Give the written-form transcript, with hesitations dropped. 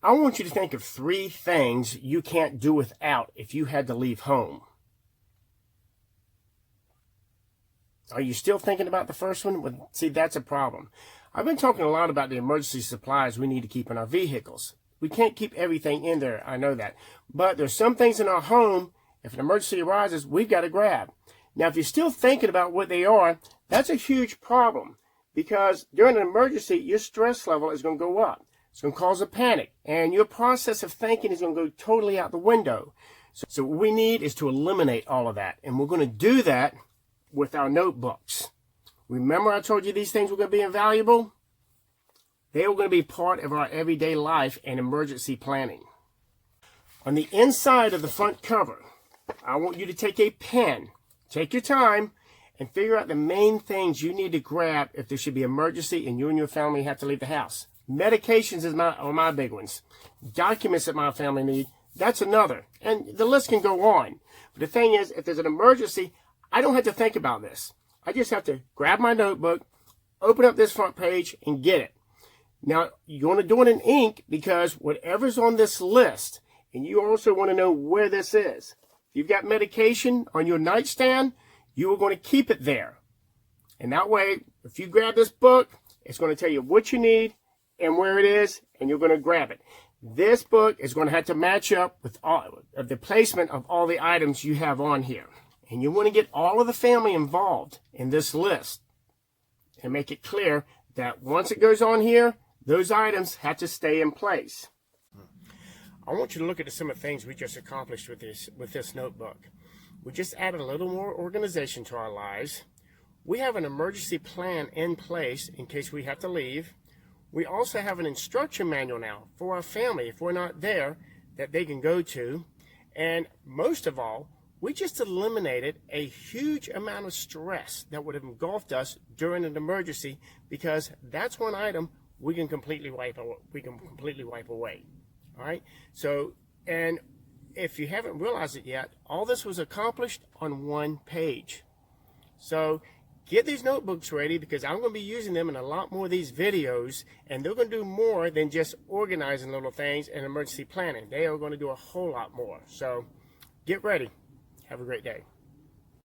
I want you to think of 3 things you can't do without if you had to leave home. Are you still thinking about the first one? Well, see, that's a problem. I've been talking a lot about the emergency supplies we need to keep in our vehicles. We can't keep everything in there, I know that. But there's some things in our home, if an emergency arises, we've got to grab. Now, if you're still thinking about what they are, that's a huge problem. Because during an emergency, your stress level is going to go up. It's going to cause a panic. And your process of thinking is going to go totally out the window. So what we need is to eliminate all of that. And we're going to do that with our notebooks. Remember I told you these things were going to be invaluable? They were going to be part of our everyday life and emergency planning. On the inside of the front cover, I want you to take a pen, take your time, and figure out the main things you need to grab if there should be an emergency and you and your family have to leave the house. Medications are my big ones. Documents that my family need, that's another. And the list can go on. But the thing is, if there's an emergency, I don't have to think about this. I just have to grab my notebook, open up this front page, and get it. Now, you want to do it in ink because whatever's on this list, and you also want to know where this is. If you've got medication on your nightstand, you are going to keep it there. And that way, if you grab this book, it's going to tell you what you need and where it is, and you're going to grab it. This book is going to have to match up with all of the placement of all the items you have on here. And you want to get all of the family involved in this list and make it clear that once it goes on here, those items have to stay in place. I want you to look at some of the things we just accomplished with this notebook. We just added a little more organization to our lives. We have an emergency plan in place in case we have to leave. We also have an instruction manual now for our family if we're not there that they can go to. And most of all, we just eliminated a huge amount of stress that would have engulfed us during an emergency because that's one item we can completely wipe away. All right. So, and if you haven't realized it yet, all this was accomplished on one page. So get these notebooks ready because I'm going to be using them in a lot more of these videos, and they're going to do more than just organizing little things and emergency planning. They are going to do a whole lot more. So get ready. Have a great day.